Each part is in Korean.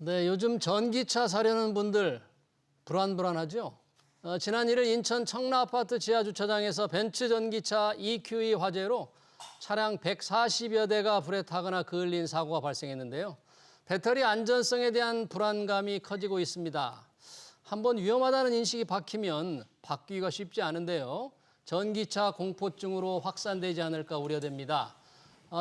네, 요즘 전기차 사려는 분들 불안하죠? 지난 1일 인천 청라아파트 지하주차장에서 벤츠 전기차 EQE 화재로 차량 140여 대가 불에 타거나 그을린 사고가 발생했는데요. 배터리 안전성에 대한 불안감이 커지고 있습니다. 한번 위험하다는 인식이 박히면 바뀌기가 쉽지 않은데요. 전기차 공포증으로 확산되지 않을까 우려됩니다.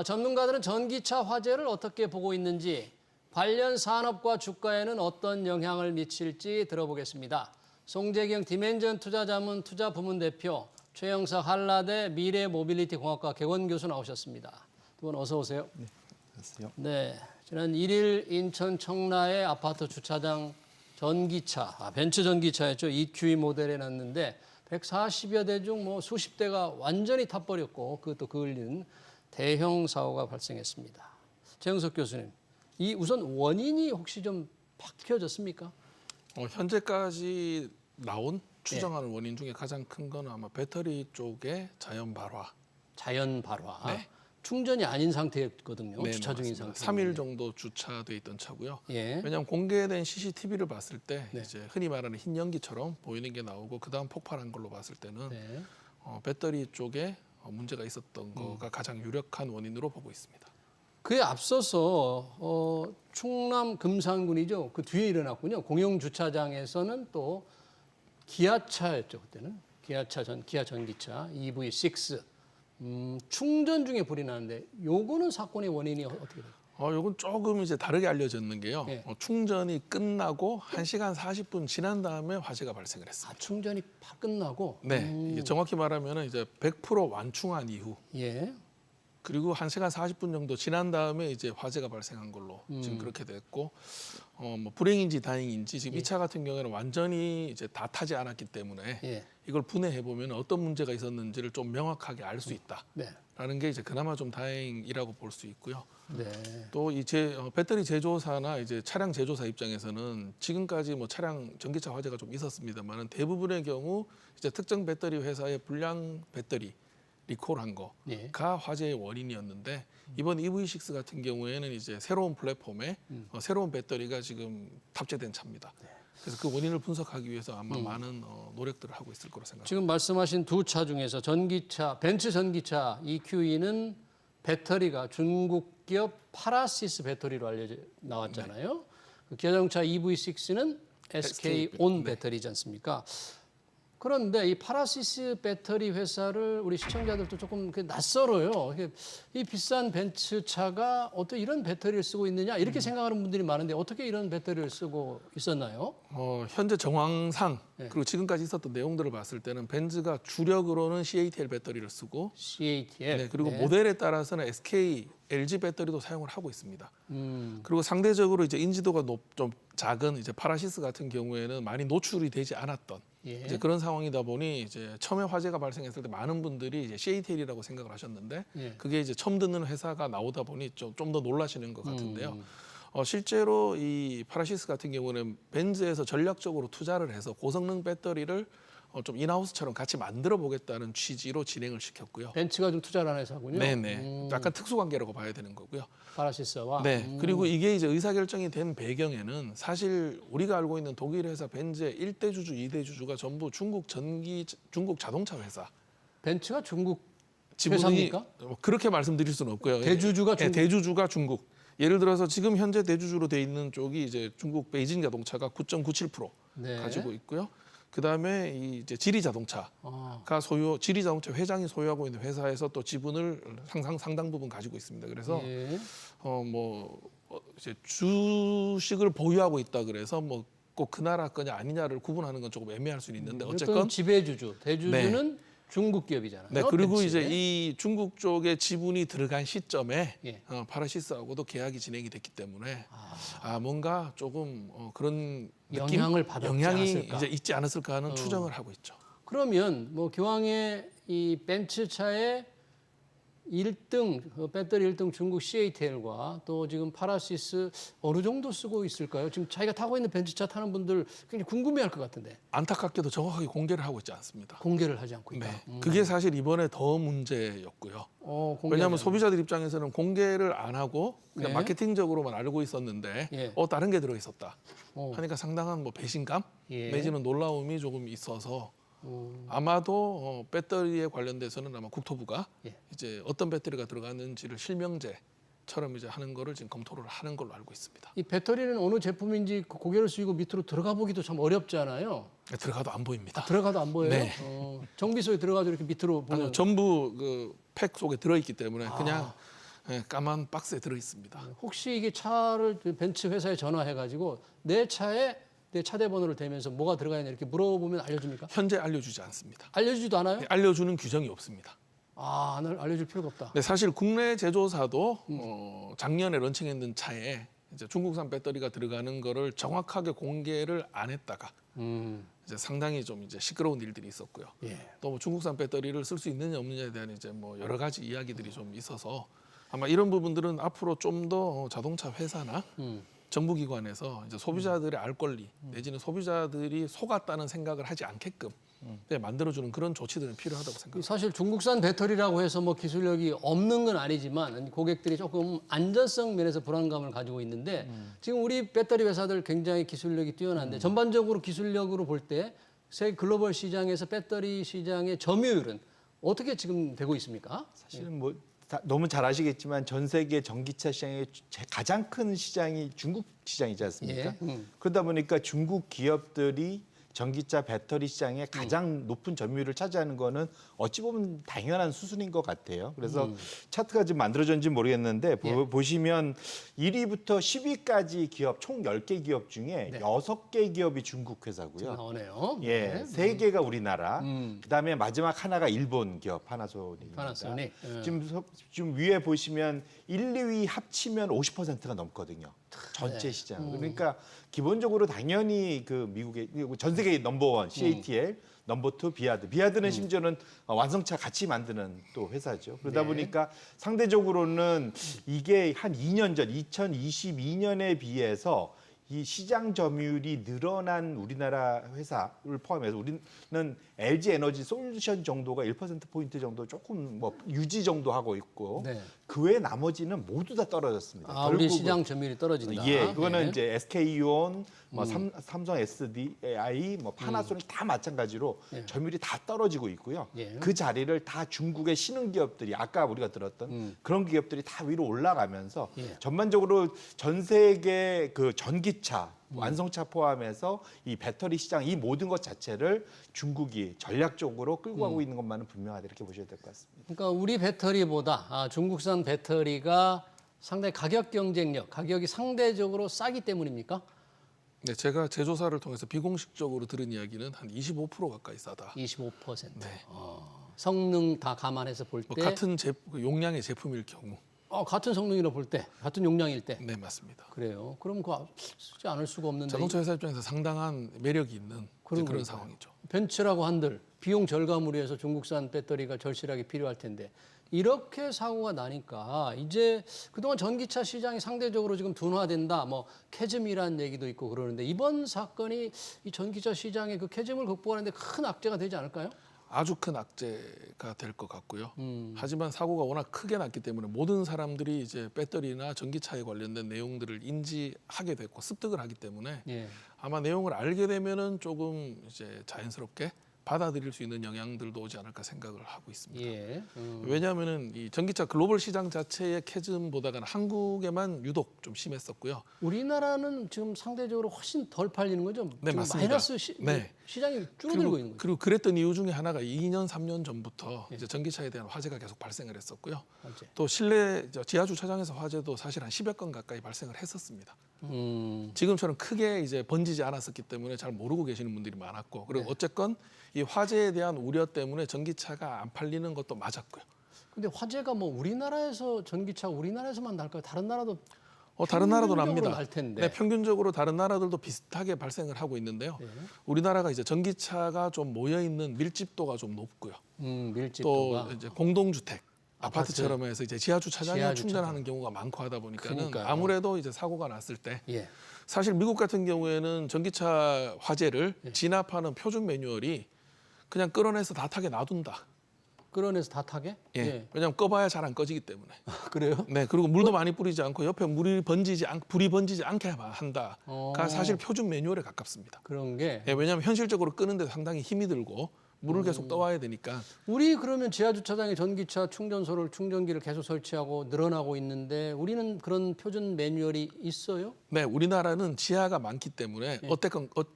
전문가들은 전기차 화재를 어떻게 보고 있는지, 관련 산업과 주가에는 어떤 영향을 미칠지 들어보겠습니다. 송재경 디멘전 투자자문 투자부문 대표, 최영석 한라대 미래모빌리티공학과 객원 교수 나오셨습니다. 두 분 어서 오세요. 네, 안녕하세요. 네, 지난 1일 인천 청라의 아파트 주차장 전기차, 벤츠 전기차였죠. EQE 모델에 놨는데 140여 대 중 수십 대가 완전히 타버렸고 그것도 그을린 대형 사고가 발생했습니다. 최영석 교수님, 이 우선 원인이 혹시 좀 밝혀졌습니까? 현재까지 나온 추정하는 원인 중에 가장 큰 건 아마 배터리 쪽의 자연 발화. 자연 발화. 네. 충전이 아닌 상태였거든요. 네, 주차 중인 맞습니다. 상태. 3일 정도 주차돼 있던 차고요. 예. 왜냐하면 공개된 CCTV를 봤을 때 네. 이제 흔히 말하는 흰 연기처럼 보이는 게 나오고 그다음 폭발한 걸로 봤을 때는 네. 배터리 쪽에 문제가 있었던 거가 가장 유력한 원인으로 보고 있습니다. 그에 앞서서 충남 금산군이죠. 그 뒤에 일어났군요. 공영 주차장에서는 또 기아차였죠. 그때는 기아 전기차 EV6 충전 중에 불이 나는데 요거는 사건의 원인이 어떻게 돼요? 요건 조금 이제 다르게 알려졌는 게요. 네. 충전이 끝나고 1시간 40분 지난 다음에 화재가 발생을 했습니다. 충전이 끝나고. 네, 이게 정확히 말하면은 이제 100% 완충한 이후, 예. 그리고 1시간 40분 정도 지난 다음에 이제 화재가 발생한 걸로 지금 그렇게 됐고, 불행인지 다행인지 지금 이 차 같은 경우에는 완전히 이제 다 타지 않았기 때문에 예. 이걸 분해해 보면 어떤 문제가 있었는지를 좀 명확하게 알 수 있다라는 네. 게 이제 그나마 좀 다행이라고 볼 수 있고요. 네. 또 이제 배터리 제조사나 이제 차량 제조사 입장에서는 지금까지 차량 전기차 화재가 좀 있었습니다만은 대부분의 경우 이제 특정 배터리 회사의 불량 배터리 리콜한 거가 예. 화재의 원인이었는데 이번 EV6 같은 경우에는 이제 새로운 플랫폼에 새로운 배터리가 지금 탑재된 차입니다. 그래서 그 원인을 분석하기 위해서 아마 많은 노력들을 하고 있을 거로 생각합니다. 지금 말씀하신 두 차 중에서 전기차, 벤츠 전기차 EQE는 배터리가 중국 기업 파라시스 배터리로 나왔잖아요. 그 기아자동차 EV6는 SK-On 네. 배터리지 않습니까? 그런데 이 파라시스 배터리 회사를 우리 시청자들도 조금 낯설어요. 이 비싼 벤츠 차가 어떻게 이런 배터리를 쓰고 있느냐 이렇게 생각하는 분들이 많은데 어떻게 이런 배터리를 쓰고 있었나요? 현재 정황상 그리고 지금까지 있었던 내용들을 봤을 때는 벤츠가 주력으로는 CATL 배터리를 쓰고 CATL. 네, 그리고 모델에 따라서는 SK, LG 배터리도 사용을 하고 있습니다. 그리고 상대적으로 이제 인지도가 좀 작은 이제 파라시스 같은 경우에는 많이 노출이 되지 않았던 이제 그런 상황이다 보니 이제 처음에 화재가 발생했을 때 많은 분들이 이제 CATL이라고 생각을 하셨는데 그게 이제 처음 듣는 회사가 나오다 보니 좀 더 놀라시는 것 같은데요. 실제로 이 파라시스 같은 경우는 벤츠에서 전략적으로 투자를 해서 고성능 배터리를 좀 인하우스처럼 같이 만들어 보겠다는 취지로 진행을 시켰고요. 벤츠가 좀 투자를 한 회사군요. 네네. 약간 특수관계라고 봐야 되는 거고요. 파라시스와. 네. 그리고 이게 이제 의사결정이 된 배경에는 사실 우리가 알고 있는 독일 회사 벤츠의 1대 주주, 2대 주주가 전부 중국 자동차 회사. 벤츠가 중국 지분이 회사입니까? 그렇게 말씀드릴 수는 없고요. 대주주가 네, 대주주가 중국. 예를 들어서 지금 현재 대주주로 돼 있는 쪽이 이제 중국 베이징 자동차가 9.97% 네. 가지고 있고요. 그다음에 이 이제 지리 자동차가 지리 자동차 회장이 소유하고 있는 회사에서 또 지분을 상당 부분 가지고 있습니다. 그래서 이제 주식을 보유하고 있다 그래서 꼭 그 나라 거냐 아니냐를 구분하는 건 조금 애매할 수는 있는데 어쨌건 지배주주, 대주주는 중국 기업이잖아요. 네, 그리고 벤츠에. 이제 이 중국 쪽에 지분이 들어간 시점에 파라시스하고도 계약이 진행이 됐기 때문에 뭔가 조금 그런 영향을 받았지 영향이 않았을까? 이제 있지 않았을까 하는 추정을 하고 있죠. 그러면 기왕에 이 벤츠 차에 1등 배터리 1등 중국 CATL과 또 지금 파라시스 어느 정도 쓰고 있을까요? 지금 자기가 타고 있는 벤츠차 타는 분들 굉장히 궁금해할 것 같은데 안타깝게도 정확하게 공개를 하고 있지 않습니다. 공개를 하지 않고 있다. 네, 그게 사실 이번에 더 문제였고요. 공개하지 왜냐하면 않는. 소비자들 입장에서는 공개를 안 하고 그냥 네. 마케팅적으로만 알고 있었는데 예. 다른 게 들어있었다 어. 하니까 상당한 뭐 배신감 예. 내지는 놀라움이 조금 있어서 아마도 배터리에 관련돼서는 아마 국토부가 예. 이제 어떤 배터리가 들어가는지를 실명제처럼 이제 하는 거를 지금 검토를 하는 걸로 알고 있습니다. 이 배터리는 어느 제품인지 그 고개를 숙이고 밑으로 들어가 보기도 참 어렵잖아요. 들어가도 안 보입니다. 들어가도 안 보여요? 네. 정비소에 들어가서 이렇게 밑으로 보면 아니요, 전부 그 팩 속에 들어있기 때문에 그냥 까만 박스에 들어 있습니다. 혹시 이게 차를 벤츠 회사에 전화해가지고 내 차에 내 차대 번호를 대면서 뭐가 들어가 있냐 이렇게 물어보면 알려줍니까? 현재 알려주지 않습니다. 알려주지도 않아요? 알려주는 규정이 없습니다. 알려줄 필요가 없다. 네, 사실 국내 제조사도 작년에 런칭했는 차에 이제 중국산 배터리가 들어가는 거를 정확하게 공개를 안 했다가 이제 상당히 좀 이제 시끄러운 일들이 있었고요. 예. 또 뭐 중국산 배터리를 쓸 수 있느냐 없느냐에 대한 이제 뭐 여러 가지 이야기들이 좀 있어서 아마 이런 부분들은 앞으로 좀 더 자동차 회사나 정부기관에서 이제 소비자들의 알 권리 내지는 소비자들이 속았다는 생각을 하지 않게끔 만들어주는 그런 조치들은 필요하다고 생각합니다. 사실 중국산 배터리라고 해서 뭐 기술력이 없는 건 아니지만 고객들이 조금 안전성 면에서 불안감을 가지고 있는데 지금 우리 배터리 회사들 굉장히 기술력이 뛰어난데 전반적으로 기술력으로 볼 때 세계 글로벌 시장에서 배터리 시장의 점유율은 어떻게 지금 되고 있습니까? 사실은 뭐 너무 잘 아시겠지만 전 세계 전기차 시장의 가장 큰 시장이 중국 시장이지 않습니까? 예. 그러다 보니까 중국 기업들이 전기차 배터리 시장에 가장 높은 점유율을 차지하는 거는 어찌 보면 당연한 수순인 것 같아요. 그래서 차트가 지금 만들어졌는지 모르겠는데 보시면 1위부터 10위까지 기업 총 10개 기업 중에 네. 6개 기업이 중국 회사고요. 나오네요. 예, 네. 3개가 우리나라. 그다음에 마지막 하나가 일본 기업 파나소닉입니다. 파나소닉. 예. 지금 위에 보시면 1, 2위 합치면 50%가 넘거든요. 전체 시장. 그러니까 기본적으로 당연히 그 미국의 전 세계 넘버원 CATL, 넘버 2 비아드. 비아드는 심지어는 완성차 같이 만드는 또 회사죠. 그러다 네. 보니까 상대적으로는 이게 한 2년 전 2022년에 비해서 이 시장 점유율이 늘어난 우리나라 회사를 포함해서 우리는 LG 에너지 솔루션 정도가 1%포인트 정도 조금 뭐 유지 정도 하고 있고 네. 그 외 나머지는 모두 다 떨어졌습니다. 우리 시장 점유율이 떨어진다. 예, 그거는 네. 이제 SK이온, 뭐 삼성 SDI, 뭐 파나소닉 다 마찬가지로 예. 점유율이 다 떨어지고 있고요. 예. 그 자리를 다 중국의 신흥 기업들이 아까 우리가 들었던 그런 기업들이 다 위로 올라가면서 예. 전반적으로 전 세계 그 전기차 완성차 포함해서 이 배터리 시장 이 모든 것 자체를 중국이 전략적으로 끌고 가고 있는 것만은 분명하다 이렇게 보셔야 될 것 같습니다. 그러니까 우리 배터리보다 중국산 배터리가 상당히 가격 경쟁력, 가격이 상대적으로 싸기 때문입니까? 네, 제가 제조사를 통해서 비공식적으로 들은 이야기는 한 25% 가까이 싸다. 25%. 네. 성능 다 감안해서 볼 때 뭐 같은 용량의 제품일 경우. 같은 성능이라 볼 때, 같은 용량일 때. 네, 맞습니다. 그래요. 그럼 그거 쓰지 않을 수가 없는데 자동차 회사 입장에서 상당한 매력이 있는 그런 거니까요. 상황이죠. 벤츠라고 한들 비용 절감을 위해서 중국산 배터리가 절실하게 필요할 텐데 이렇게 사고가 나니까 이제 그동안 전기차 시장이 상대적으로 지금 둔화된다, 뭐 캐즘이라는 얘기도 있고 그러는데 이번 사건이 이 전기차 시장의 그 캐즘을 극복하는데 큰 악재가 되지 않을까요? 아주 큰 악재가 될 것 같고요. 하지만 사고가 워낙 크게 났기 때문에 모든 사람들이 이제 배터리나 전기차에 관련된 내용들을 인지하게 됐고 습득을 하기 때문에 예. 아마 내용을 알게 되면은 조금 이제 자연스럽게 받아들일 수 있는 영향들도 오지 않을까 생각을 하고 있습니다. 예. 왜냐하면은 이 전기차 글로벌 시장 자체의 캐즘보다는 한국에만 유독 좀 심했었고요. 우리나라는 지금 상대적으로 훨씬 덜 팔리는 거죠? 네, 지금 맞습니다. 마이너스 네. 시장이 줄어들고 있는 거죠. 그리고 그랬던 이유 중에 하나가 2년, 3년 전부터 이제 전기차에 대한 화재가 계속 발생을 했었고요. 맞지? 또 실내 지하 주차장에서 화재도 사실 한 10여 건 가까이 발생을 했었습니다. 지금처럼 크게 이제 번지지 않았었기 때문에 잘 모르고 계시는 분들이 많았고 그리고 어쨌건 이 화재에 대한 우려 때문에 전기차가 안 팔리는 것도 맞았고요. 근데 화재가 뭐 우리나라에서 전기차 우리나라에서만 날까요? 다른 나라도 다른 나라도 평균적으로 납니다. 날 텐데. 네, 평균적으로 다른 나라들도 비슷하게 발생을 하고 있는데요. 우리나라가 이제 전기차가 좀 모여 있는 밀집도가 좀 높고요. 또 밀집도가 이제 공동주택 아파트처럼 해서 이제 지하 주차장에 지하 충전하는 경우가 많고 하다 보니까는 그러니까요. 아무래도 이제 사고가 났을 때 예. 사실 미국 같은 경우에는 전기차 화재를 예. 진압하는 표준 매뉴얼이 그냥 끌어내서 다 타게 놔둔다. 끌어내서 다 타게? 예. 왜냐하면 꺼봐야 잘 안 꺼지기 때문에. 그래요? 네. 그리고 물도 많이 뿌리지 않고 옆에 불이 번지지 않게 한다가 사실 표준 매뉴얼에 가깝습니다. 그런 게 예, 왜냐하면 현실적으로 끄는데 상당히 힘이 들고 물을 계속 떠와야 되니까. 우리 그러면 지하 주차장에 전기차 충전기를 계속 설치하고 늘어나고 있는데 우리는 그런 표준 매뉴얼이 있어요? 네, 우리나라는 지하가 많기 때문에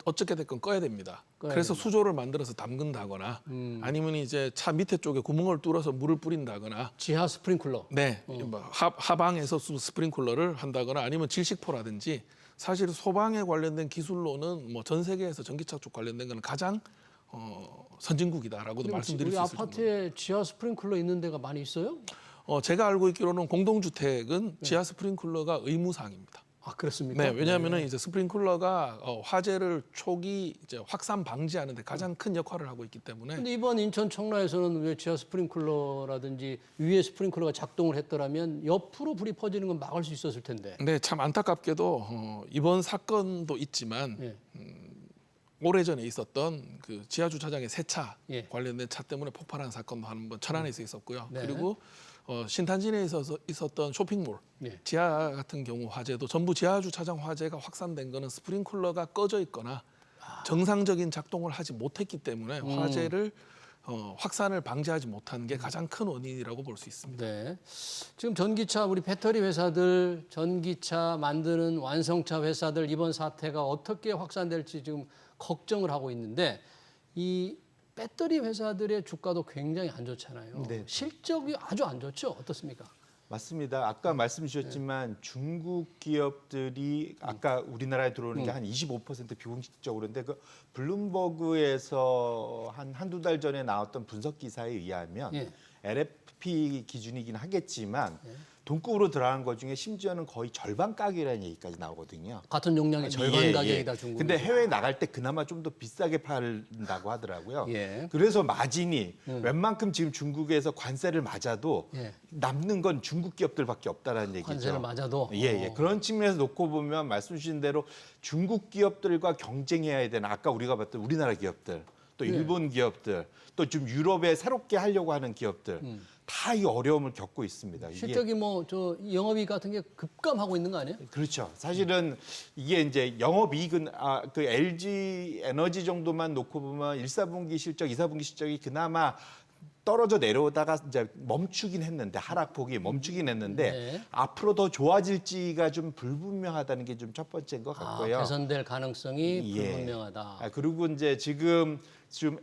어떻게 됐건 꺼야 됩니다. 그래서 수조를 만들어서 담근다거나 아니면 이제 차 밑에 쪽에 구멍을 뚫어서 물을 뿌린다거나 지하 스프링클러. 네, 뭐 하방에서 스프링클러를 한다거나 아니면 질식포라든지 사실 소방에 관련된 기술로는 뭐 전 세계에서 전기차 쪽 관련된 거는 가장 선진국이다라고도 말씀드릴 우리 수 있을 정도로. 아파트에 지하 스프링클러 있는 데가 많이 있어요? 제가 알고 있기로는 공동주택은 지하 스프링클러가 의무사항입니다. 아 그렇습니까? 네, 왜냐하면은 이제 스프링클러가 화재를 초기 이제 확산 방지하는데 가장 큰 역할을 하고 있기 때문에. 근데 이번 인천 청라에서는 왜 지하 스프링클러라든지 위에 스프링클러가 작동을 했더라면 옆으로 불이 퍼지는 건 막을 수 있었을 텐데. 네, 참 안타깝게도 이번 사건도 있지만 예. 오래전에 있었던 그 지하 주차장의 세차 예. 관련된 차 때문에 폭발한 사건도 한 번 천안에서 있었고요. 네. 그리고 신탄진에 있었던 쇼핑몰 예. 지하 같은 경우 화재도 전부 지하 주차장 화재가 확산된 거는 스프링클러가 꺼져 있거나 정상적인 작동을 하지 못했기 때문에 화재를 확산을 방지하지 못한 게 가장 큰 원인이라고 볼 수 있습니다. 네. 지금 전기차 우리 배터리 회사들, 전기차 만드는 완성차 회사들 이번 사태가 어떻게 확산될지 지금 걱정을 하고 있는데 이 배터리 회사들의 주가도 굉장히 안 좋잖아요. 네. 실적이 아주 안 좋죠. 어떻습니까? 맞습니다. 아까 말씀 주셨지만 중국 기업들이 아까 우리나라에 들어오는 게 한 25% 비공식적으로 근데 그 블룸버그에서 한두 달 전에 나왔던 분석 기사에 의하면 예. LFP 기준이긴 하겠지만 동급으로 들어간 것 중에 심지어는 거의 절반 가격이라는 얘기까지 나오거든요. 같은 용량의 절반 예, 가격이다 예. 중국. 근데 해외 나갈 때 그나마 좀 더 비싸게 판다고 하더라고요. 예. 그래서 마진이 웬만큼 지금 중국에서 관세를 맞아도 예. 남는 건 중국 기업들밖에 없다라는 얘기죠. 관세를 맞아도. 예. 그런 측면에서 놓고 보면 말씀 주신 대로 중국 기업들과 경쟁해야 되는 아까 우리가 봤던 우리나라 기업들 또 일본 기업들 또 좀 유럽에 새롭게 하려고 하는 기업들 다 이 어려움을 겪고 있습니다. 이게 실적이 뭐 저 영업이익 같은 게 급감하고 있는 거 아니에요? 그렇죠. 사실은 이게 이제 영업이익은 그 LG 에너지 정도만 놓고 보면 1사분기 실적, 2사분기 실적이 그나마 떨어져 내려오다가 이제 멈추긴 했는데 하락폭이 멈추긴 했는데 네. 앞으로 더 좋아질지가 좀 불분명하다는 게 좀 첫 번째인 것 같고요. 개선될 가능성이 예. 불분명하다. 그리고 이제 지금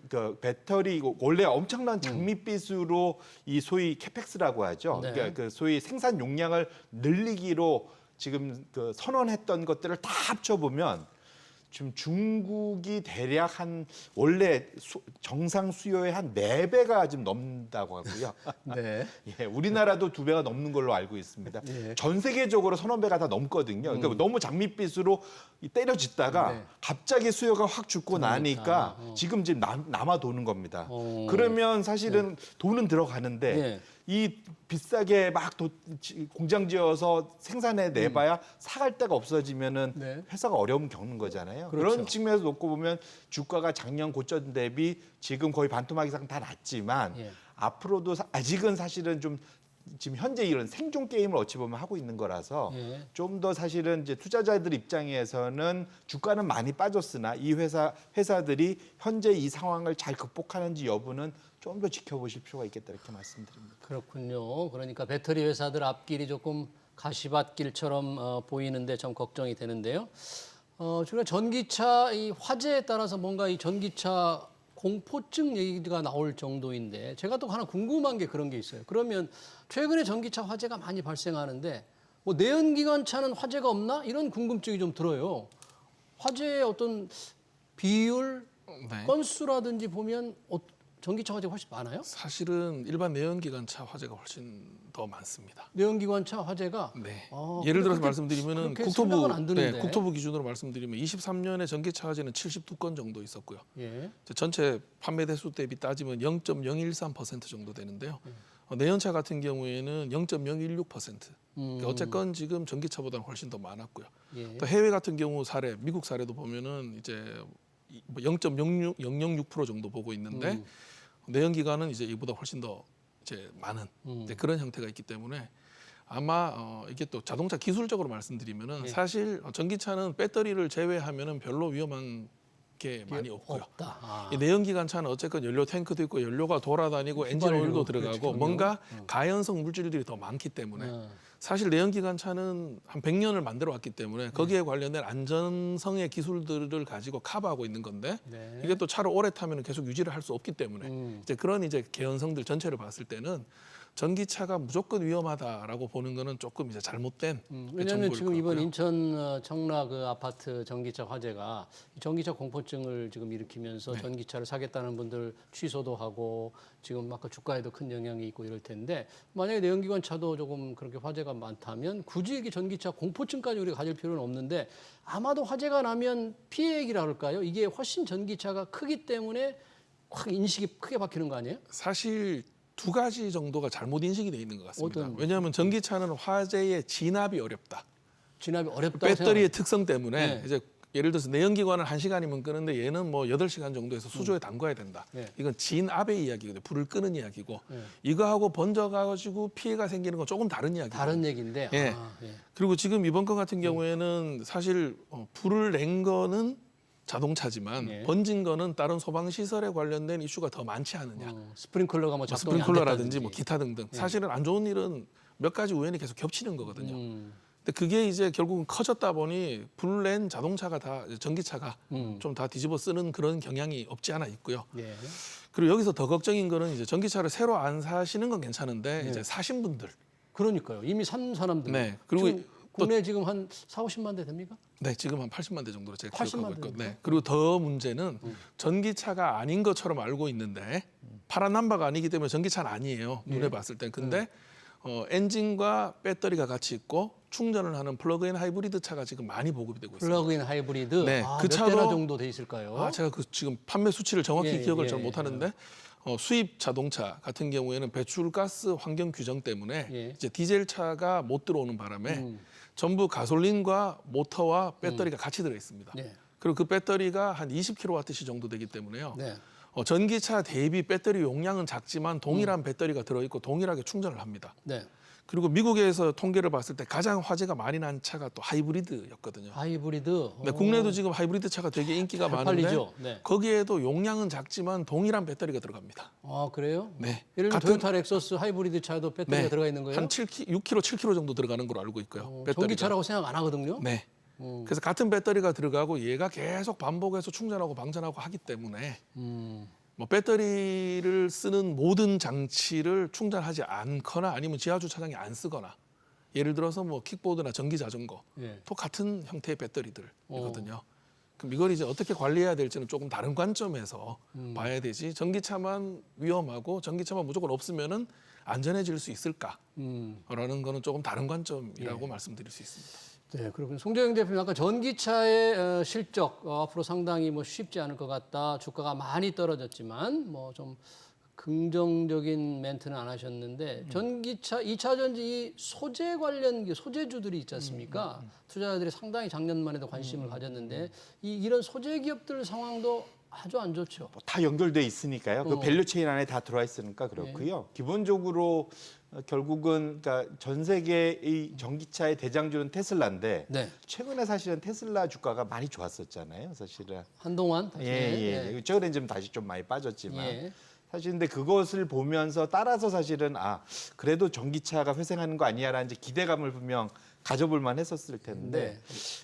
그 배터리 원래 엄청난 장밋빛으로 이 소위 캐펙스라고 하죠. 네. 그러니까 그 소위 생산 용량을 늘리기로 지금 그 선언했던 것들을 다 합쳐 보면 지금 중국이 대략 한 원래 정상 수요의 한 4배가 지금 넘는다고 하고요. 네. 예, 우리나라도 2배가 넘는 걸로 알고 있습니다. 예. 전 세계적으로 1,000배가 다 넘거든요. 그러니까 너무 장밋빛으로 때려짓다가 네. 갑자기 수요가 확 죽고 나니까 어. 지금 남아 도는 겁니다. 어. 그러면 사실은 돈은 들어가는데 예. 이 비싸게 막 공장 지어서 생산해 내봐야 사갈 데가 없어지면은 네. 회사가 어려움 겪는 거잖아요. 그렇죠. 그런 측면에서 놓고 보면 주가가 작년 고점 대비 지금 거의 반토막 이상 다 났지만 예. 앞으로도 아직은 사실은 좀 지금 현재 이런 생존 게임을 어찌 보면 하고 있는 거라서 예. 좀 더 사실은 이제 투자자들 입장에서는 주가는 많이 빠졌으나 이 회사들이 현재 이 상황을 잘 극복하는지 여부는 좀 더 지켜보실 필요가 있겠다 이렇게 말씀드립니다. 그렇군요. 그러니까 배터리 회사들 앞길이 조금 가시밭길처럼 보이는데 좀 걱정이 되는데요. 주로 전기차 이 화재에 따라서 뭔가 이 전기차 공포증 얘기가 나올 정도인데 제가 또 하나 궁금한 게 그런 게 있어요. 그러면 최근에 전기차 화재가 많이 발생하는데 뭐 내연기관차는 화재가 없나? 이런 궁금증이 좀 들어요. 화재의 어떤 비율, 네. 건수라든지 보면 전기차 화재가 훨씬 많아요? 사실은 일반 내연기관차 화재가 훨씬 더 많습니다. 내연기관차 화재가 네. 아, 예를 들어서 그렇게- 말씀드리면은 그렇게 생각은 안 드는데. 국토부 기준으로 말씀드리면 23년에 전기차 화재는 72건 정도 있었고요. 예. 전체 판매 대수 대비 따지면 0.013% 정도 되는데요. 내연차 같은 경우에는 0.016%. 그러니까 어쨌건 지금 전기차보다는 훨씬 더 많았고요. 예. 또 해외 같은 경우 사례, 미국 사례도 보면은 이제 0.006% 정도 보고 있는데 내연기관은 이제 이보다 훨씬 더 이제 많은 이제 그런 형태가 있기 때문에 아마 이게 또 자동차 기술적으로 말씀드리면은 사실 전기차는 배터리를 제외하면은 별로 위험한 게 많이 없고요. 없다. 아. 이 내연기관차는 어쨌건 연료 탱크도 있고 연료가 돌아다니고 엔진 오일도 들어가고 뭔가 가연성 물질들이 더 많기 때문에 사실 내연기관차는 한 100년을 만들어 왔기 때문에 거기에 관련된 안전성의 기술들을 가지고 커버하고 있는 건데 네. 이게 또 차를 오래 타면 계속 유지를 할 수 없기 때문에 이제 그런 이제 개연성들 전체를 봤을 때는 전기차가 무조건 위험하다라고 보는 거는 조금 이제 잘못된 왜냐하면 정보일 지금 것 이번 같고요. 인천 청라 그 아파트 전기차 화재가 전기차 공포증을 지금 일으키면서 네. 전기차를 사겠다는 분들 취소도 하고 지금 아까 주가에도 큰 영향이 있고 이럴 텐데 만약에 내연기관 차도 조금 그렇게 화재가 많다면 굳이 이게 전기차 공포증까지 우리가 가질 필요는 없는데 아마도 화재가 나면 피해액이라 그럴까요? 이게 훨씬 전기차가 크기 때문에 확 인식이 크게 바뀌는 거 아니에요? 사실 두 가지 정도가 잘못 인식이 돼 있는 것 같습니다. 어떤- 왜냐하면 전기차는 화재의 진압이 어렵다. 진압이 어렵다고 배터리의 특성 때문에 네. 이제 예를 들어서 내연기관은 1시간이면 끄는데 얘는 뭐 8시간 정도에서 수조에 담가야 된다. 네. 이건 진압의 이야기거든요. 불을 끄는 이야기고 네. 이거하고 번져가지고 피해가 생기는 건 조금 다른 이야기예요. 다른 얘기인데 예. 아, 예. 그리고 지금 이번 건 같은 경우에는 사실 불을 낸 거는 자동차지만 예. 번진 거는 다른 소방 시설에 관련된 이슈가 더 많지 않느냐. 스프링클러가 뭐 작동이 안 스프링클러라든지 됐다든지. 뭐 기타 등등. 사실은 안 좋은 일은 몇 가지 우연히 계속 겹치는 거거든요. 음. 근데 그게 이제 결국은 커졌다 보니 불낸 자동차가 다 전기차가 좀 다 뒤집어 쓰는 그런 경향이 없지 않아 있고요. 예. 그리고 여기서 더 걱정인 거는 이제 전기차를 새로 안 사시는 건 괜찮은데 이제 사신 분들. 그러니까요. 이미 산 사람들. 네. 그리고 지금 국내 지금 한 4, 50만 대 됩니까? 네, 지금 한 80만 대 정도로 제가 80만 기억하고 있고. 대입니까? 네. 그리고 더 문제는 전기차가 아닌 것처럼 알고 있는데 파란 남바가 아니기 때문에 전기차는 아니에요. 눈에 봤을 땐. 근데 엔진과 배터리가 같이 있고 충전을 하는 플러그인 하이브리드 차가 지금 많이 보급이 되고 있습니다. 플러그인 하이브리드. 네, 아, 그 몇 차도- 대나 정도 돼 있을까요? 제가 그 지금 판매 수치를 정확히 예, 기억을 예, 잘 예. 못하는데 수입 자동차 같은 경우에는 배출가스 환경 규정 때문에 예. 이제 디젤 차가 못 들어오는 바람에 전부 가솔린과 모터와 배터리가 같이 들어 있습니다. 네. 그리고 그 배터리가 한 20kWh 정도 되기 때문에요. 네. 전기차 대비 배터리 용량은 작지만 동일한 배터리가 들어있고 동일하게 충전을 합니다. 네. 그리고 미국에서 통계를 봤을 때 가장 화재가 많이 난 차가 또 하이브리드였거든요. 하이브리드. 네, 국내도 지금 하이브리드 차가 되게 인기가 잘 많은데 팔리죠? 네. 거기에도 용량은 작지만 동일한 배터리가 들어갑니다. 아, 그래요? 네. 예를 들면 같은- 토요타 렉서스 하이브리드 차에도 배터리가 네. 들어가 있는 거예요? 한 6kg, 7kg 정도 들어가는 걸로 알고 있고요. 배터리가. 전기차라고 생각 안 하거든요. 네. 그래서 같은 배터리가 들어가고 얘가 계속 반복해서 충전하고 방전하고 하기 때문에 뭐 배터리를 쓰는 모든 장치를 충전하지 않거나 아니면 지하 주차장에 안 쓰거나 예를 들어서 뭐 킥보드나 전기 자전거 예. 또 같은 형태의 배터리들이거든요. 그럼 이걸 이제 어떻게 관리해야 될지는 조금 다른 관점에서 봐야 되지. 전기차만 위험하고 전기차만 무조건 없으면은 안전해질 수 있을까라는 거는 조금 다른 관점이라고 말씀드릴 수 있습니다. 네, 그렇군요. 송재영 대표님 아까 전기차의 실적 앞으로 상당히 뭐 쉽지 않을 것 같다. 주가가 많이 떨어졌지만 뭐 좀 긍정적인 멘트는 안 하셨는데 전기차 2차 전지 이 소재 관련 소재주들이 있지 않습니까? 투자자들이 상당히 작년만 해도 관심을 가졌는데 이런 소재 기업들 상황도 아주 안 좋죠. 다 연결돼 있으니까요. 그 밸류 체인 안에 다 들어와 있으니까 그렇고요. 기본적으로 결국은 그러니까 전 세계의 전기차의 대장주는 테슬라인데 네. 최근에 사실은 테슬라 주가가 많이 좋았었잖아요. 사실은. 한동안 다시. 예. 최근에 좀 다시 좀 많이 빠졌지만 예. 사실 근데 그것을 보면서 따라서 사실은 그래도 전기차가 회생하는 거 아니야라는 이제 기대감을 분명 가져볼 만 했었을 텐데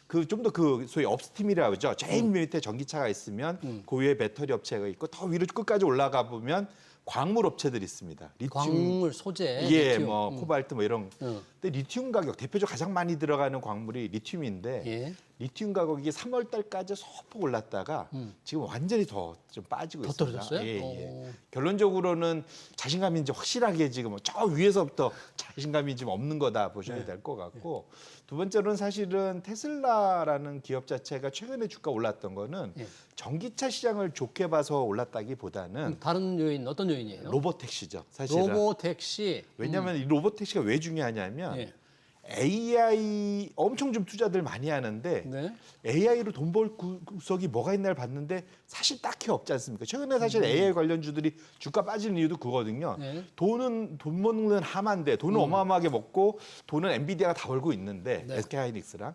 그 좀 더 그 소위 업스팀이라고 하죠. 제일 밑에 전기차가 있으면 그 위에 배터리 업체가 있고 더 위로 끝까지 올라가 보면 광물 업체들이 있습니다. 리튬, 광물 소재. 예, 리튬. 뭐 코발트 뭐 이런. 근데 리튬 가격 대표적으로 가장 많이 들어가는 광물이 리튬인데 예. 리튬 가격이 3월 달까지 소폭 올랐다가 지금 완전히 더 좀 빠지고 더 있습니다. 떨어졌어요? 예, 오. 예. 결론적으로는 자신감이 이제 확실하게 지금 저 위에서부터 자신감이 지금 없는 거다 보셔야 될 것 같고 두 번째로는 사실은 테슬라라는 기업 자체가 최근에 주가 올랐던 거는 예. 전기차 시장을 좋게 봐서 올랐다기보다는 다른 요인 어떤 요인이에요? 로보택시죠. 사실은. 로보택시. 왜냐하면 이 로보택시가 왜 중요하냐면 예. AI 엄청 좀 투자들 많이 하는데 네. AI로 돈 벌 구석이 뭐가 있나를 봤는데 사실 딱히 없지 않습니까? 최근에 사실 AI 관련주들이 주가 빠지는 이유도 그거거든요. 네. 돈 먹는 하마인데 돈을 어마어마하게 먹고 돈은 엔비디아가 다 벌고 있는데 네. SK하이닉스랑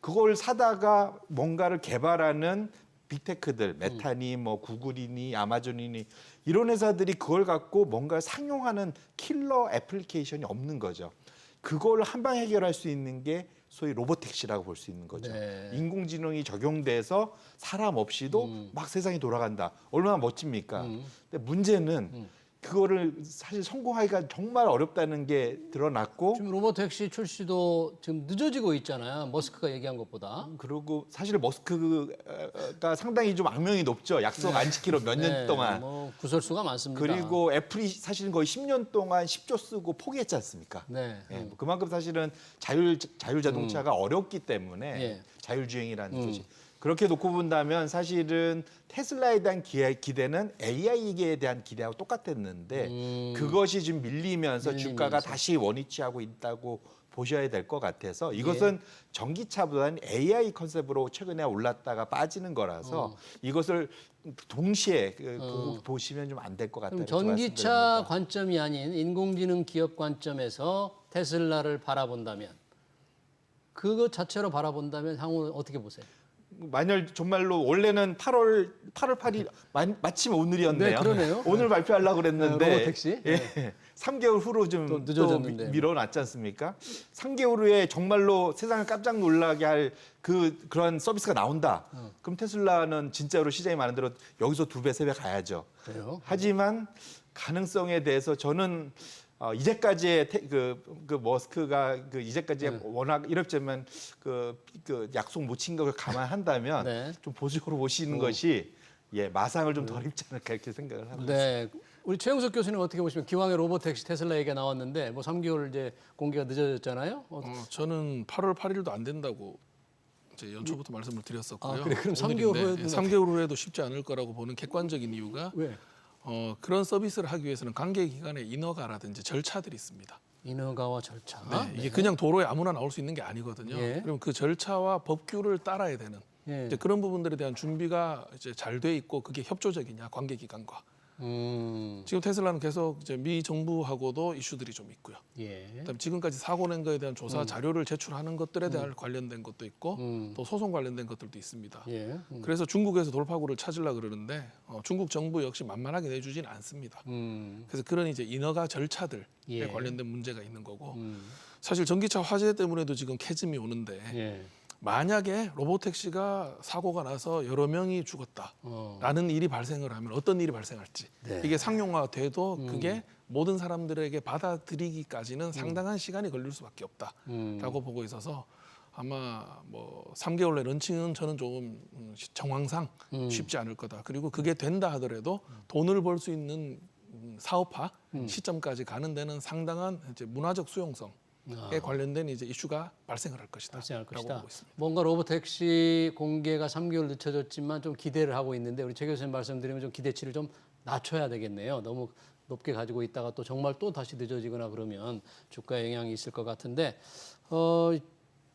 그걸 사다가 뭔가를 개발하는 빅테크들 음. 메타니 뭐 구글이니 아마존이니 이런 회사들이 그걸 갖고 뭔가 상용하는 킬러 애플리케이션이 없는 거죠. 그걸 한 방 해결할 수 있는 게 소위 로보택시라고 볼 수 있는 거죠. 네. 인공지능이 적용돼서 사람 없이도 막 세상이 돌아간다. 얼마나 멋집니까? 근데 문제는 그거를 사실 성공하기가 정말 어렵다는 게 드러났고 지금 로보택시 출시도 지금 늦어지고 있잖아요. 머스크가 얘기한 것보다. 그리고 사실 머스크가 상당히 좀 악명이 높죠. 약속 안 지키러 몇 년 네, 동안. 뭐 구설수가 많습니다. 그리고 애플이 사실은 거의 10년 동안 10조 쓰고 포기했지 않습니까? 네. 예, 뭐 그만큼 사실은 자율 자동차가 어렵기 때문에 예. 자율주행이라는 것이 그렇게 놓고 본다면 사실은 테슬라에 대한 기대는 AI에 대한 기대하고 똑같았는데 그것이 지금 밀리면서 주가가 다시 원위치하고 있다고 보셔야 될 것 같아서 이것은 전기차보다는 AI 컨셉으로 최근에 올랐다가 빠지는 거라서 이것을 동시에 보시면 좀 안 될 것 같다는 그럼 전기차 관점이 아닌 인공지능 기업 관점에서 테슬라를 바라본다면 그것 자체로 바라본다면 향후는 어떻게 보세요? 만약 정말로 원래는 8월 8일 마침 오늘이었네요. 네, 그러네요. 오늘 발표하려고 그랬는데 로보택시? 예, 3개월 후로 좀 또 늦어졌는데. 밀어놨지 않습니까? 3개월 후에 정말로 세상을 깜짝 놀라게 할 그런 서비스가 나온다. 그럼 테슬라는 진짜로 시장이 많은 대로 여기서 2배, 3배 가야죠. 그래요? 하지만 가능성에 대해서 저는 이제까지의 그 머스크가 이제까지 워낙 이랬지만 그 약속 못 친 걸 감안한다면 네. 좀 보수적으로 보시는 것이 마상을 좀 덜 입지 않을까 이렇게 생각을 합니다. 네. 우리 최영석 교수님 어떻게 보시면 기왕에 로보택시 테슬라 얘기가 나왔는데 뭐 3개월 이제 공개가 늦어졌잖아요. 저는 8월 8일도 안 된다고 이제 연초부터 말씀을 드렸었고요. 아, 그래? 그럼 3개월 오늘인데, 후에도 3개월 후에도 쉽지 않을 거라고 보는 객관적인 이유가 왜? 그런 서비스를 하기 위해서는 관계 기관의 인허가라든지 절차들이 있습니다. 인허가와 절차. 네, 이게 그냥 도로에 아무나 나올 수 있는 게 아니거든요. 예. 그럼 그 절차와 법규를 따라야 되는 예. 이제 그런 부분들에 대한 준비가 이제 잘 돼 있고 그게 협조적이냐 관계 기관과 지금 테슬라는 계속 이제 미 정부하고도 이슈들이 좀 있고요. 예. 그다음에 지금까지 사고 낸 거에 대한 조사 자료를 제출하는 것들에 대한 관련된 것도 있고 또 소송 관련된 것들도 있습니다. 예. 그래서 중국에서 돌파구를 찾으려고 그러는데 중국 정부 역시 만만하게 내주지는 않습니다. 그래서 그런 이제 인허가 절차들에 예. 관련된 문제가 있는 거고 사실 전기차 화재 때문에도 지금 캐즘이 오는데 예. 만약에 로보택시가 사고가 나서 여러 명이 죽었다라는 일이 발생을 하면 어떤 일이 발생할지 네. 이게 상용화돼도 그게 모든 사람들에게 받아들이기까지는 상당한 시간이 걸릴 수밖에 없다라고 보고 있어서 아마 뭐 3개월 내 런칭은 저는 조금 정황상 쉽지 않을 거다. 그리고 그게 된다 하더라도 돈을 벌 수 있는 사업화 시점까지 가는 데는 상당한 이제 문화적 수용성 에 관련된 이제 이슈가 발생을 할 것이다. 발생할 것이다. 보고 있습니다. 뭔가 로보택시 공개가 3개월 늦춰졌지만 좀 기대를 하고 있는데 우리 최 교수님 말씀드리면 좀 기대치를 좀 낮춰야 되겠네요. 너무 높게 가지고 있다가 또 정말 또 다시 늦어지거나 그러면 주가에 영향이 있을 것 같은데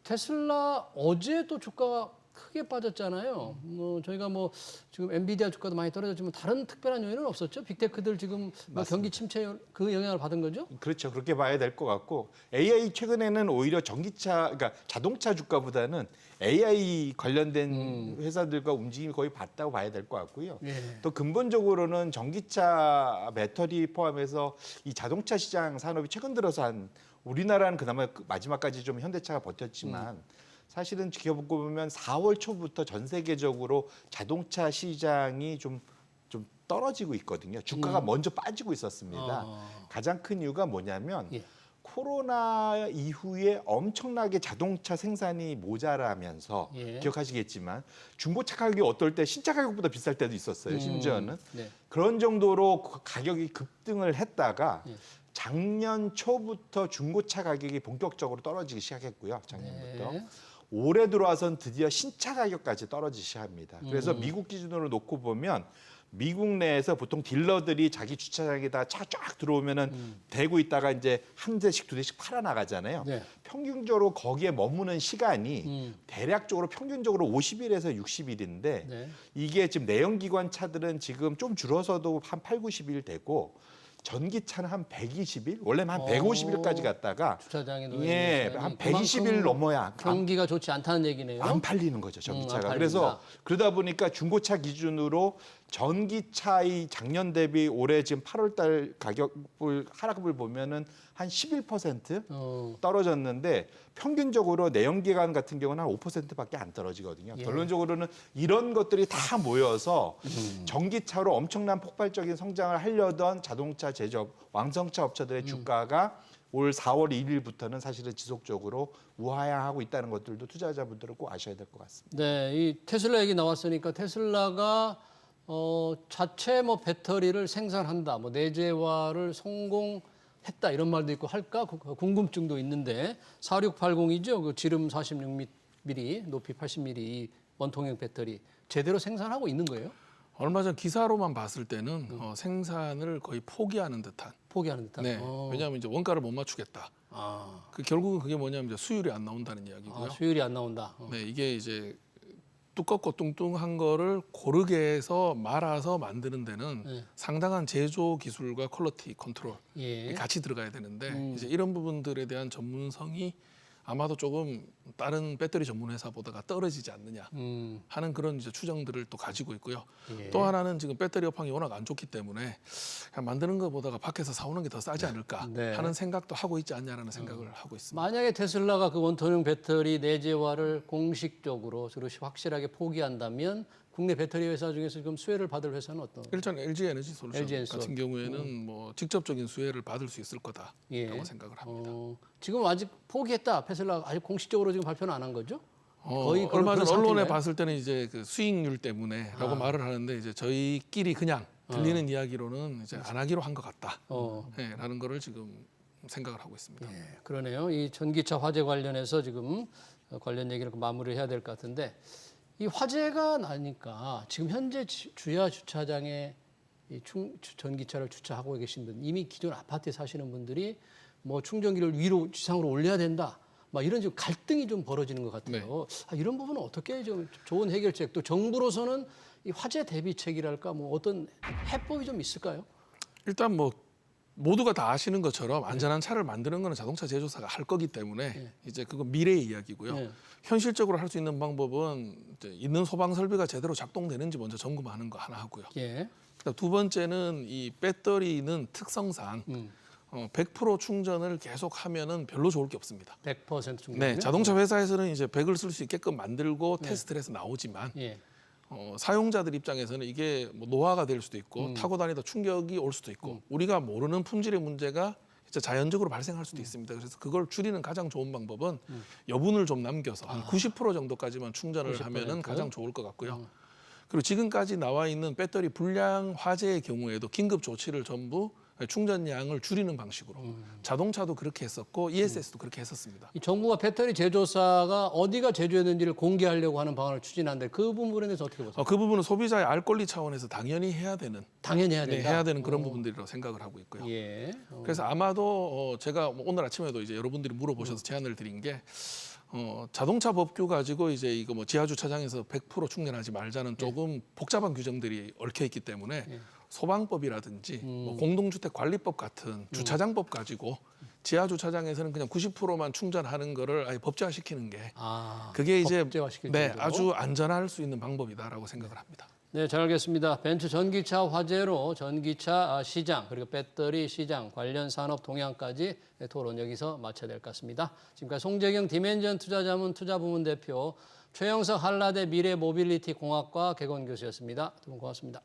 테슬라 어제 또 주가가 크게 빠졌잖아요. 저희가 뭐 지금 엔비디아 주가도 많이 떨어졌지만 다른 특별한 요인은 없었죠? 빅테크들 지금 뭐 경기 침체 그 영향을 받은 거죠? 그렇죠. 그렇게 봐야 될 것 같고 AI 최근에는 오히려 전기차, 그러니까 자동차 주가보다는 AI 관련된 회사들과 움직임이 거의 같다고 봐야 될 것 같고요. 예. 또 근본적으로는 전기차 배터리 포함해서 이 자동차 시장 산업이 최근 들어서 우리나라는 그나마 마지막까지 좀 현대차가 버텼지만 사실은 지켜보고 보면 4월 초부터 전 세계적으로 자동차 시장이 좀 떨어지고 있거든요. 주가가 먼저 빠지고 있었습니다. 가장 큰 이유가 뭐냐면 예. 코로나 이후에 엄청나게 자동차 생산이 모자라면서 예. 기억하시겠지만 중고차 가격이 어떨 때 신차 가격보다 비쌀 때도 있었어요. 심지어는 네. 그런 정도로 가격이 급등을 했다가 예. 작년 초부터 중고차 가격이 본격적으로 떨어지기 시작했고요. 작년부터. 네. 올해 들어와서는 드디어 신차 가격까지 떨어지기 시작합니다. 그래서 미국 기준으로 놓고 보면 미국 내에서 보통 딜러들이 자기 주차장에다 차 쫙 들어오면은 대고 있다가 이제 한 대씩 두 대씩 팔아 나가잖아요. 네. 평균적으로 거기에 머무는 시간이 대략적으로 평균적으로 50일에서 60일인데 네. 이게 지금 내연기관 차들은 지금 좀 줄어서도 한 8, 90일 되고 전기차는 한 120일, 원래는 한 150일까지 갔다가 주차장에 한 120일 넘어야 경기가 좋지 않다는 얘기네요. 안 팔리는 거죠, 안 전기차가. 팔린다. 그래서 그러다 보니까 중고차 기준으로 전기차의 작년 대비 올해 지금 8월 달 가격을 하락을 보면은 한 11% 떨어졌는데 평균적으로 내연기관 같은 경우는 한 5%밖에 안 떨어지거든요. 예. 결론적으로는 이런 것들이 다 모여서 전기차로 엄청난 폭발적인 성장을 하려던 자동차 제조업, 왕성차 업체들의 주가가 올 4월 1일부터는 사실은 지속적으로 우하향하고 있다는 것들도 투자자분들은 꼭 아셔야 될 것 같습니다. 네, 이 테슬라 얘기 나왔으니까 테슬라가 자체 뭐 배터리를 생산한다, 뭐 내재화를 성공했다 이런 말도 있고 할까 궁금증도 있는데 4680이죠. 그 지름 46mm, 높이 80mm 이 원통형 배터리 제대로 생산하고 있는 거예요? 얼마 전 기사로만 봤을 때는 생산을 거의 포기하는 듯한. 포기하는 듯한. 네. 왜냐하면 이제 원가를 못 맞추겠다. 아, 결국은 그게 뭐냐면 이제 수율이 안 나온다는 이야기고요. 수율이 안 나온다. 네, 이게 이제 두껍고 뚱뚱한 거를 고르게 해서 말아서 만드는 데는 네. 상당한 제조 기술과 퀄리티 컨트롤 예. 같이 들어가야 되는데 이제 이런 부분들에 대한 전문성이 아마도 조금 다른 배터리 전문 회사보다가 떨어지지 않느냐 하는 그런 이제 추정들을 또 가지고 있고요. 예. 또 하나는 지금 배터리 업황이 워낙 안 좋기 때문에 그냥 만드는 것보다가 밖에서 사오는 게 더 싸지 않을까 네. 하는 생각도 하고 있지 않냐라는 생각을 하고 있습니다. 만약에 테슬라가 그 원통형 배터리 내재화를 공식적으로 확실하게 포기한다면 국내 배터리 회사 중에서 지금 수혜를 받을 회사는 어떤? 일단 LG 에너지 솔루션 LG 에너지 같은 경우에는 뭐 직접적인 수혜를 받을 수 있을 거다라고 예. 생각을 합니다. 지금 아직 포기했다. 테슬라가 아직 공식적으로 지금 발표는 안 한 거죠? 얼마 전 그런 언론에 상태인가요? 봤을 때는 이제 그 수익률 때문에라고 말을 하는데 이제 저희끼리 그냥 들리는 이야기로는 이제 안 하기로 한 것 같다. 네, 라는 거를 지금 생각을 하고 있습니다. 예, 그러네요. 이 전기차 화재 관련해서 지금 관련 얘기를 마무리해야 될 것 같은데 이 화재가 나니까 지금 현재 주야 주차장에 이 전기차를 주차하고 계신 분, 이미 기존 아파트에 사시는 분들이 뭐 충전기를 위로 지상으로 올려야 된다. 막 이런 좀 갈등이 좀 벌어지는 것 같아요. 이런 부분은 어떻게 좀 좋은 해결책, 또 정부로서는 이 화재 대비책이랄까 뭐 어떤 해법이 좀 있을까요? 일단 뭐 모두가 다 아시는 것처럼 안전한 차를 만드는 거는 자동차 제조사가 할 거기 때문에 이제 그건 미래의 이야기고요. 네. 현실적으로 할 수 있는 방법은 이제 있는 소방 설비가 제대로 작동되는지 먼저 점검하는 거 하나 하고요. 예. 그다음 두 번째는 이 배터리는 특성상 100% 충전을 계속 하면은 별로 좋을 게 없습니다. 100% 충전. 네, 자동차 회사에서는 이제 100을 쓸 수 있게끔 만들고 테스트를 해서 나오지만 예. 사용자들 입장에서는 이게 뭐 노화가 될 수도 있고 타고 다니다 충격이 올 수도 있고 우리가 모르는 품질의 문제가 진짜 자연적으로 발생할 수도 있습니다. 그래서 그걸 줄이는 가장 좋은 방법은 여분을 좀 남겨서 한 90% 정도까지만 충전을 90%? 하면은 가장 좋을 것 같고요. 그리고 지금까지 나와 있는 배터리 불량 화재의 경우에도 긴급 조치를 전부 충전량을 줄이는 방식으로 자동차도 그렇게 했었고 ESS도 그렇게 했었습니다. 이 정부가 배터리 제조사가 어디가 제조했는지를 공개하려고 하는 방안을 추진하는데 그 부분에 대해서 어떻게 보세요? 그 부분은 소비자의 알 권리 차원에서 당연히 해야 되는 당연히 해야 네, 된다. 해야 되는 그런 부분들이라고 생각을 하고 있고요. 예. 그래서 아마도 제가 오늘 아침에도 이제 여러분들이 물어보셔서 제안을 드린 게 자동차 법규 가지고 이제 이거 뭐 지하 주차장에서 100% 충전하지 말자는 조금 복잡한 규정들이 얽혀 있기 때문에 소방법이라든지 뭐 공동주택 관리법 같은 주차장법 가지고 지하 주차장에서는 그냥 90%만 충전하는 거를 아예 법제화시키는 게 그게 이제 법제화시킬 네, 정도로? 아주 안전할 수 있는 방법이다라고 생각을 합니다. 네, 잘 알겠습니다. 벤츠 전기차 화재로 전기차 시장 그리고 배터리 시장 관련 산업 동향까지 토론 여기서 마쳐야 될 것 같습니다. 지금까지 송재경 디멘전 투자자문 투자부문 대표, 최영석 한라대 미래모빌리티 공학과 개건 교수였습니다. 두 분 고맙습니다.